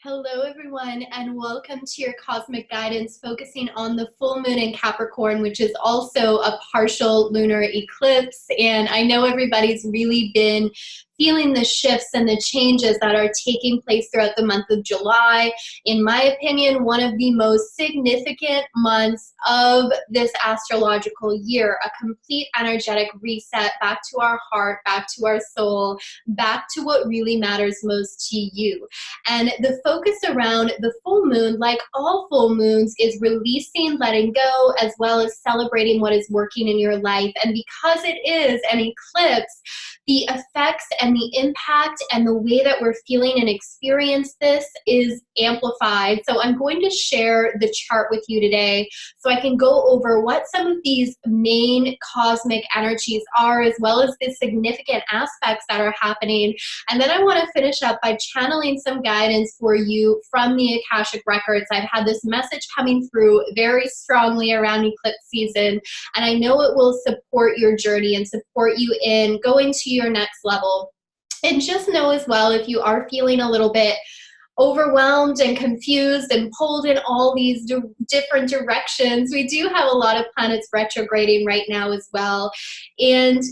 Hello, everyone, and welcome to your cosmic guidance focusing on the full moon in Capricorn, which is also a partial lunar eclipse. And I know everybody's really been feeling the shifts and the changes that are taking place throughout the month of July. In my opinion, one of the most significant months of this astrological year, a complete energetic reset back to our heart, back to our soul, back to what really matters most to you. And the focus around the full moon, like all full moons, is releasing, letting go, as well as celebrating what is working in your life. And because it is an eclipse, the effects and the impact and the way that we're feeling and experience this is amplified. So I'm going to share the chart with you today so I can go over what some of these main cosmic energies are, as well as the significant aspects that are happening. And then I want to finish up by channeling some guidance for you from the Akashic Records. I've had this message coming through very strongly around eclipse season, and I know it will support your journey and support you in going to your next level. And just know as well, if you are feeling a little bit overwhelmed and confused and pulled in all these different directions, we do have a lot of planets retrograding right now as well. And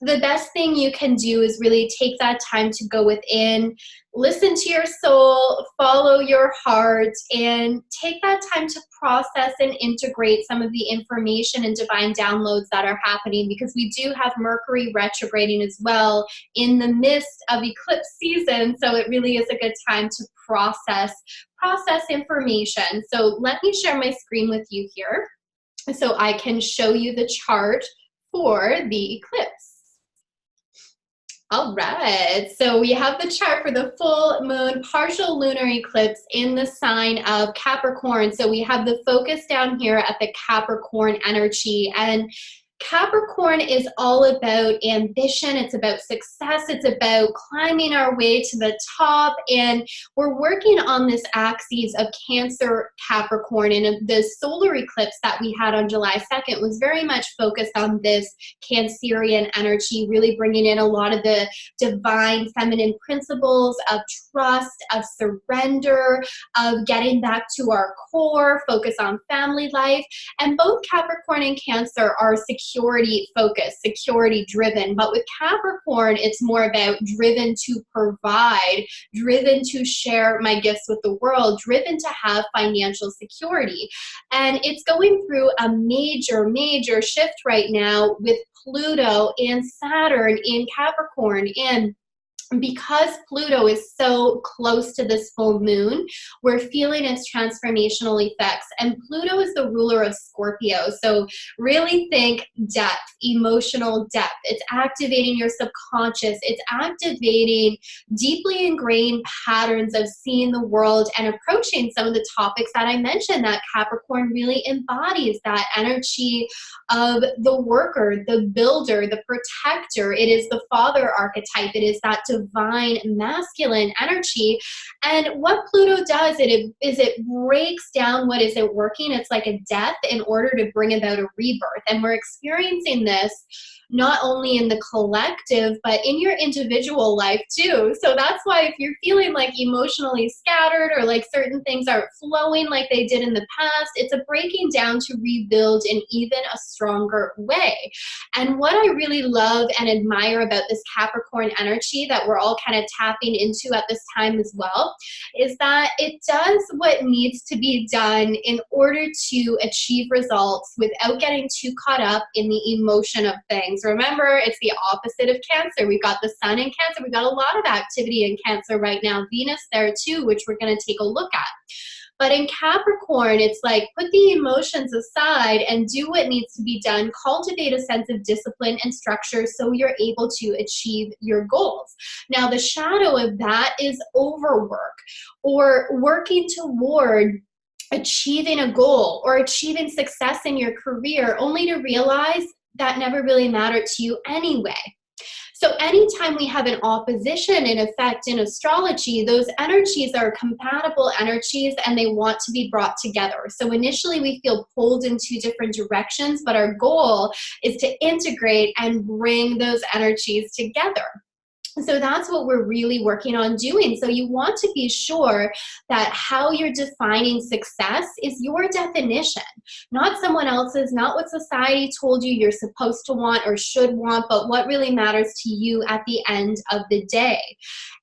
the best thing you can do is really take that time to go within, listen to your soul, follow your heart, and take that time to process and integrate some of the information and divine downloads that are happening, because we do have Mercury retrograding as well in the midst of eclipse season. So it really is a good time to process information. So let me share my screen with you here so I can show you the chart for the eclipse. All right, so we have the chart for the full moon partial lunar eclipse in the sign of Capricorn. So we have the focus down here at the Capricorn energy, and Capricorn is all about ambition. It's about success. It's about climbing our way to the top. And we're working on this axis of Cancer Capricorn. And the solar eclipse that we had on July 2nd was very much focused on this Cancerian energy, really bringing in a lot of the divine feminine principles of trust, of surrender, of getting back to our core, focus on family life. And both Capricorn and Cancer are security focused, security driven. But with Capricorn, it's more about driven to provide, driven to share my gifts with the world, driven to have financial security. And it's going through a major shift right now with Pluto and Saturn in Capricorn. And because Pluto is so close to this full moon, we're feeling its transformational effects. And Pluto is the ruler of Scorpio. So really think depth, emotional depth. It's activating your subconscious. It's activating deeply ingrained patterns of seeing the world and approaching some of the topics that I mentioned that Capricorn really embodies, that energy of the worker, the builder, the protector. It is the father archetype. It is that divine masculine energy. And what Pluto does is it breaks down what isn't working. It's like a death in order to bring about a rebirth. And we're experiencing this not only in the collective, but in your individual life too. So that's why if you're feeling like emotionally scattered or like certain things aren't flowing like they did in the past, it's a breaking down to rebuild in even a stronger way. And what I really love and admire about this Capricorn energy that we're all kind of tapping into at this time as well is that it does what needs to be done in order to achieve results without getting too caught up in the emotion of things. Remember, it's the opposite of Cancer. We've got the sun in Cancer. We've got a lot of activity in Cancer right now. Venus there too, which we're going to take a look at. But in Capricorn, it's like put the emotions aside and do what needs to be done. Cultivate a sense of discipline and structure so you're able to achieve your goals. Now, the shadow of that is overwork or working toward achieving a goal or achieving success in your career only to realize that never really mattered to you anyway. So anytime we have an opposition in effect in astrology, those energies are compatible energies and they want to be brought together. So initially we feel pulled in two different directions, but our goal is to integrate and bring those energies together. So that's what we're really working on doing. So you want to be sure that how you're defining success is your definition, not someone else's, not what society told you you're supposed to want or should want, but what really matters to you at the end of the day.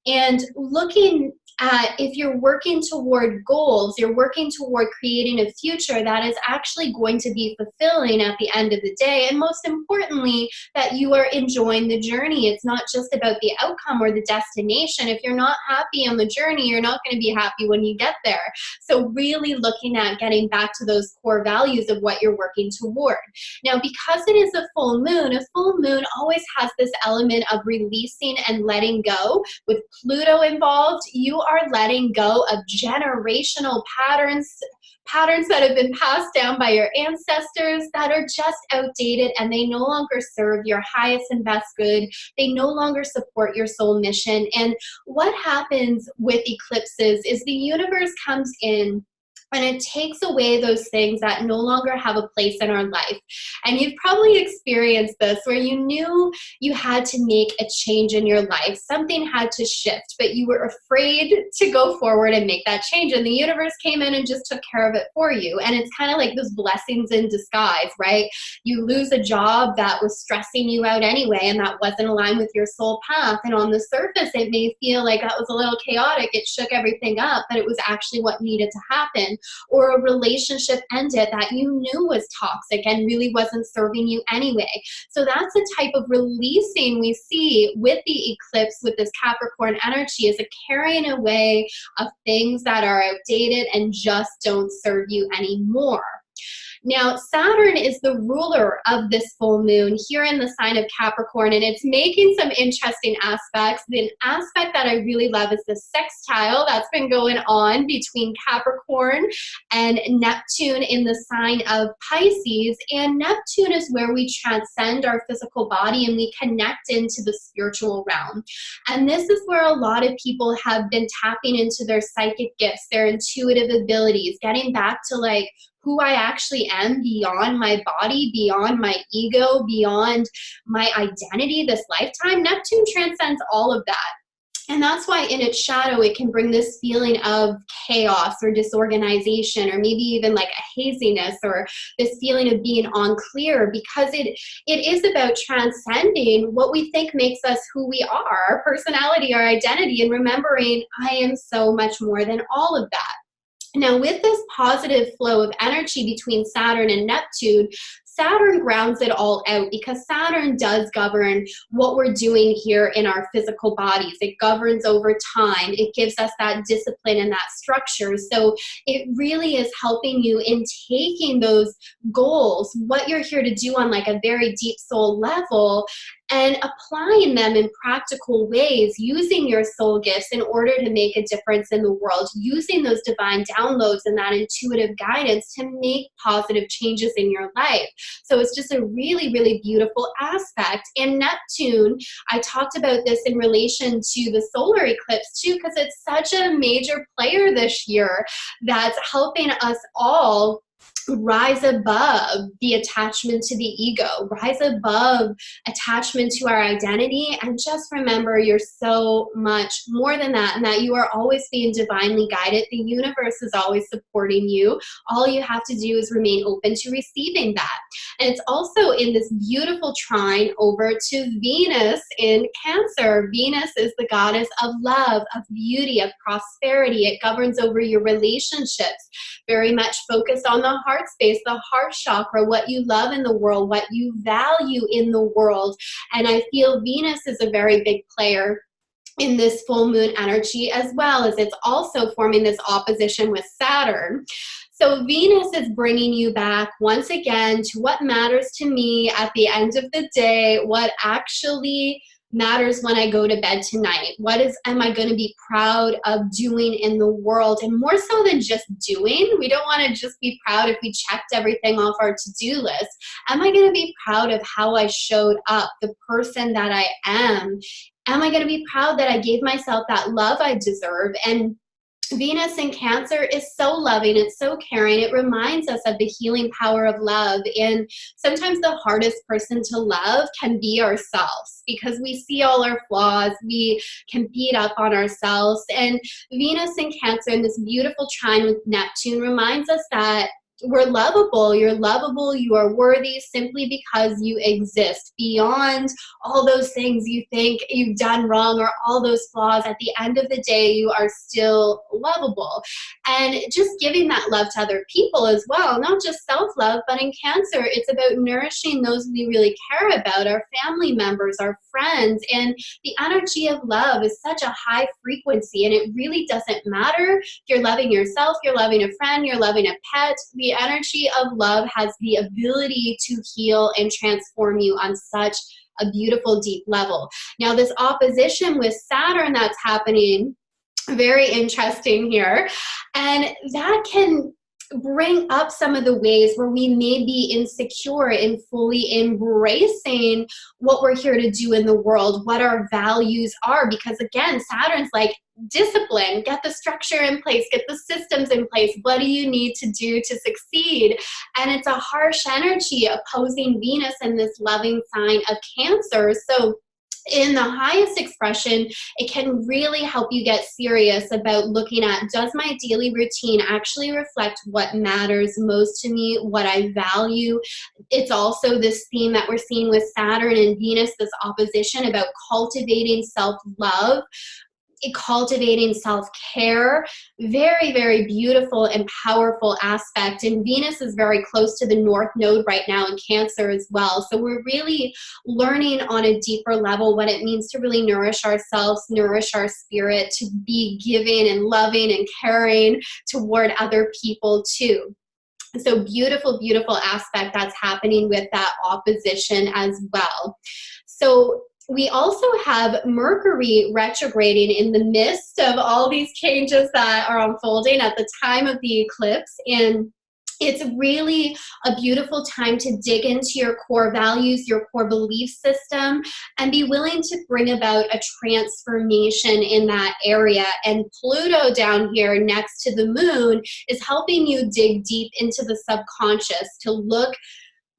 And looking at, if you're working toward goals, you're working toward creating a future that is actually going to be fulfilling at the end of the day. And most importantly, that you are enjoying the journey. It's not just about the outcome or the destination. If you're not happy on the journey, you're not going to be happy when you get there. So really looking at getting back to those core values of what you're working toward. Now, because it is a full moon always has this element of releasing and letting go. With Pluto involved, you are letting go of generational patterns that have been passed down by your ancestors that are just outdated, and they no longer serve your highest and best good. They no longer support your soul mission. And what happens with eclipses is the universe comes in and it takes away those things that no longer have a place in our life. And you've probably experienced this where you knew you had to make a change in your life. Something had to shift, but you were afraid to go forward and make that change. And the universe came in and just took care of it for you. And it's kind of like those blessings in disguise, right? You lose a job that was stressing you out anyway, and that wasn't aligned with your soul path. And on the surface, it may feel like that was a little chaotic. It shook everything up, but it was actually what needed to happen. Or a relationship ended that you knew was toxic and really wasn't serving you anyway. So that's a type of releasing we see with the eclipse, with this Capricorn energy, is a carrying away of things that are outdated and just don't serve you anymore. Now, Saturn is the ruler of this full moon here in the sign of Capricorn, and it's making some interesting aspects. The aspect that I really love is the sextile that's been going on between Capricorn and Neptune in the sign of Pisces. And Neptune is where we transcend our physical body and we connect into the spiritual realm. And this is where a lot of people have been tapping into their psychic gifts, their intuitive abilities, getting back to like who I actually am beyond my body, beyond my ego, beyond my identity this lifetime. Neptune transcends all of that. And that's why in its shadow, it can bring this feeling of chaos or disorganization, or maybe even like a haziness, or this feeling of being unclear, because it is about transcending what we think makes us who we are, our personality, our identity, and remembering I am so much more than all of that. Now, with this positive flow of energy between Saturn and Neptune, Saturn grounds it all out, because Saturn does govern what we're doing here in our physical bodies. It governs over time. It gives us that discipline and that structure. So it really is helping you in taking those goals, what you're here to do on like a very deep soul level, and applying them in practical ways, using your soul gifts in order to make a difference in the world, using those divine downloads and that intuitive guidance to make positive changes in your life. So it's just a really, really beautiful aspect. And Neptune, I talked about this in relation to the solar eclipse too, because it's such a major player this year that's helping us all rise above the attachment to the ego, rise above attachment to our identity, and just remember you're so much more than that, and that you are always being divinely guided. The universe is always supporting you. All you have to do is remain open to receiving that. And it's also in this beautiful trine over to Venus in Cancer. Venus is the goddess of love, of beauty, of prosperity. It governs over your relationships, very much focused on the heart space, the heart chakra, what you love in the world, what you value in the world. And I feel Venus is a very big player in this full moon energy, as well as it's also forming this opposition with Saturn. So Venus is bringing you back once again to what matters to me at the end of the day, what actually matters when I go to bed tonight. Am I going to be proud of doing in the world? And more so than just doing, we don't want to just be proud if we checked everything off our to-do list. Am I going to be proud of how I showed up, the person that I am? Am I going to be proud that I gave myself that love I deserve? And Venus in Cancer is so loving, it's so caring. It reminds us of the healing power of love. And sometimes the hardest person to love can be ourselves, because we see all our flaws, we can beat up on ourselves. And Venus in Cancer in this beautiful trine with Neptune reminds us that we're lovable, you are worthy simply because you exist. Beyond all those things you think you've done wrong or all those flaws, at the end of the day, you are still lovable. And just giving that love to other people as well, not just self-love, but in Cancer, it's about nourishing those we really care about, our family members, our friends. And the energy of love is such a high frequency, and it really doesn't matter if you're loving yourself, you're loving a friend, you're loving a pet. The energy of love has the ability to heal and transform you on such a beautiful, deep level. Now, this opposition with Saturn that's happening, very interesting here, and that can bring up some of the ways where we may be insecure in fully embracing what we're here to do in the world, what our values are. Because again, Saturn's like, discipline, get the structure in place, get the systems in place. What do you need to do to succeed? And it's a harsh energy opposing Venus in this loving sign of Cancer. So in the highest expression, it can really help you get serious about looking at, does my daily routine actually reflect what matters most to me, what I value? It's also this theme that we're seeing with Saturn and Venus, this opposition about cultivating self-love, cultivating self-care. Very, very beautiful and powerful aspect. And Venus is very close to the North Node right now in Cancer as well. So we're really learning on a deeper level what it means to really nourish ourselves, nourish our spirit, to be giving and loving and caring toward other people too. So beautiful, beautiful aspect that's happening with that opposition as well. So we also have Mercury retrograding in the midst of all these changes that are unfolding at the time of the eclipse. And it's really a beautiful time to dig into your core values, your core belief system, and be willing to bring about a transformation in that area. And Pluto down here next to the moon is helping you dig deep into the subconscious, to look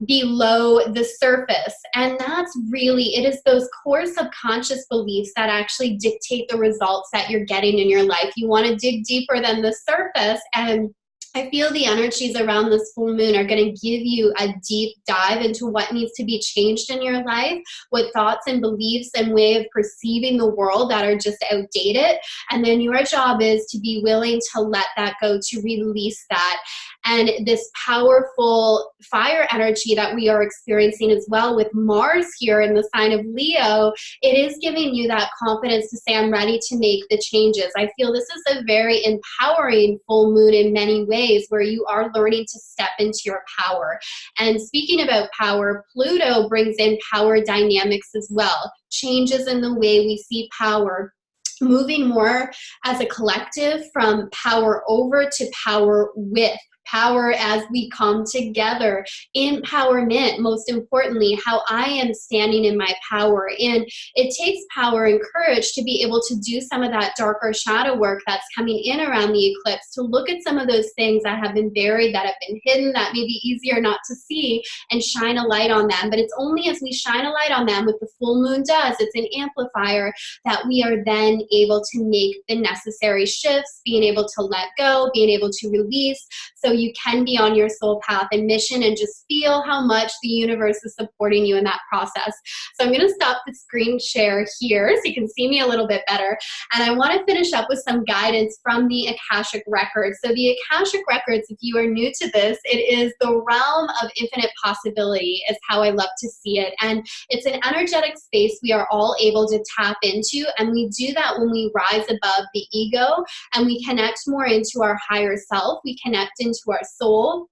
below the surface. And that's really, it is those core subconscious beliefs that actually dictate the results that you're getting in your life. You want to dig deeper than the surface, and I feel the energies around this full moon are going to give you a deep dive into what needs to be changed in your life, what thoughts and beliefs and way of perceiving the world that are just outdated. And then your job is to be willing to let that go, to release that. And this powerful fire energy that we are experiencing as well with Mars here in the sign of Leo, it is giving you that confidence to say, I'm ready to make the changes. I feel this is a very empowering full moon in many ways, where you are learning to step into your power. And speaking about power, Pluto brings in power dynamics as well, changes in the way we see power, moving more as a collective from power over to power with. Power as we come together, empowerment, most importantly, how I am standing in my power. And it takes power and courage to be able to do some of that darker shadow work that's coming in around the eclipse, to look at some of those things that have been buried, that have been hidden, that may be easier not to see, and shine a light on them. But it's only as we shine a light on them, what the full moon does, it's an amplifier, that we are then able to make the necessary shifts, being able to let go, being able to release, so you can be on your soul path and mission, and just feel how much the universe is supporting you in that process. So I'm going to stop the screen share here so you can see me a little bit better. And I want to finish up with some guidance from the Akashic Records. So the Akashic Records, if you are new to this, it is the realm of infinite possibility, is how I love to see it. And it's an energetic space we are all able to tap into. And we do that when we rise above the ego and we connect more into our higher self. We connect into our soul.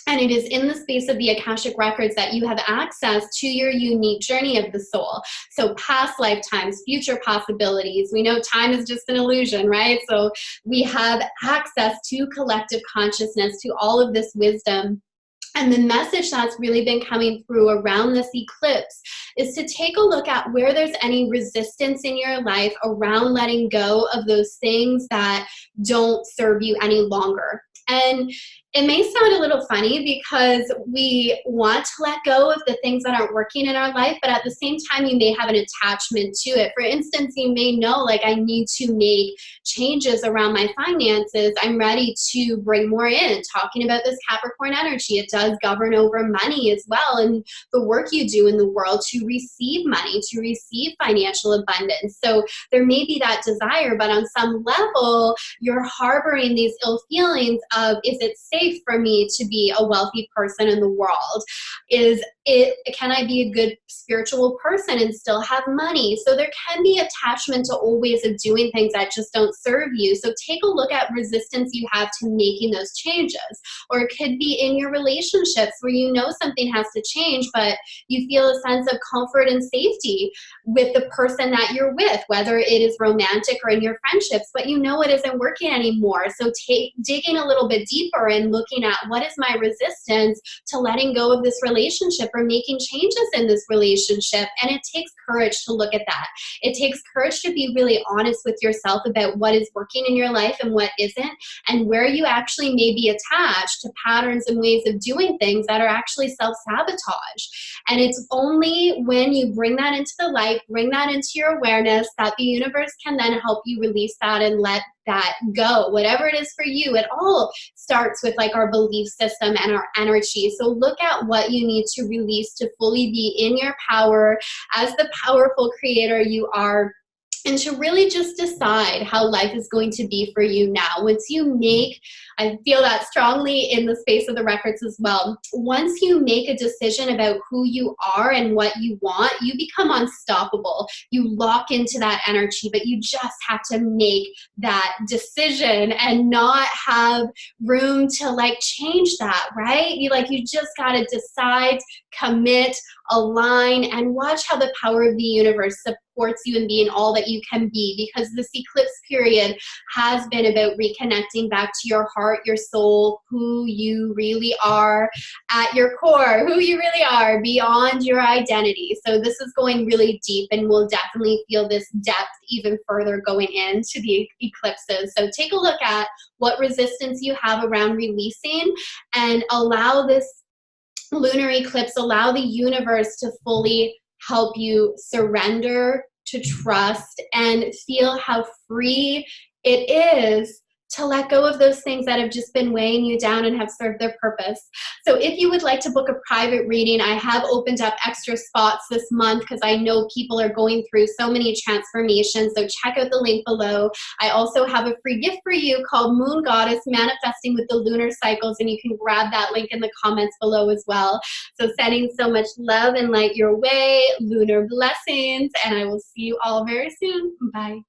And it is in the space of the Akashic Records that you have access to your unique journey of the soul. So past lifetimes, future possibilities. We know time is just an illusion, right? So we have access to collective consciousness, to all of this wisdom. And the message that's really been coming through around this eclipse is to take a look at where there's any resistance in your life around letting go of those things that don't serve you any longer. And it may sound a little funny because we want to let go of the things that aren't working in our life, but at the same time, you may have an attachment to it. For instance, you may know, like, I need to make changes around my finances. I'm ready to bring more in. Talking about this Capricorn energy, it does govern over money as well, and the work you do in the world to receive money, to receive financial abundance. So there may be that desire, but on some level, you're harboring these ill feelings of, is it safe for me to be a wealthy person in the world? Can I be a good spiritual person and still have money? So there can be attachment to old ways of doing things that just don't serve you. So take a look at resistance you have to making those changes. Or it could be in your relationships where you know something has to change, but you feel a sense of comfort and safety with the person that you're with, whether it is romantic or in your friendships, but you know it isn't working anymore. So digging a little bit deeper and looking at, what is my resistance to letting go of this relationship or making changes in this relationship? And it takes courage to look at that. It takes courage to be really honest with yourself about what is working in your life and what isn't, and where you actually may be attached to patterns and ways of doing things that are actually self-sabotage. And it's only when you bring that into the light, bring that into your awareness, that the universe can then help you release that and let that go. Whatever it is for you, it all starts with like our belief system and our energy. So look at what you need to release to fully be in your power as the powerful creator you are, and to really just decide how life is going to be for you now. Once you make, I feel that strongly in the space of the records as well, once you make a decision about who you are and what you want, you become unstoppable. You lock into that energy, but you just have to make that decision and not have room to like change that, right? You just gotta decide, commit, align, and watch how the power of the universe supports you in being all that you can be, because this eclipse period has been about reconnecting back to your heart, your soul, who you really are at your core, who you really are beyond your identity. So this is going really deep, and we'll definitely feel this depth even further going into the eclipses. So take a look at what resistance you have around releasing, and allow this lunar eclipse, allow the universe to fully help you surrender, to trust, and feel how free it is to let go of those things that have just been weighing you down and have served their purpose. So if you would like to book a private reading, I have opened up extra spots this month because I know people are going through so many transformations. So check out the link below. I also have a free gift for you called Moon Goddess Manifesting with the Lunar Cycles, and you can grab that link in the comments below as well. So sending so much love and light your way, lunar blessings, and I will see you all very soon. Bye.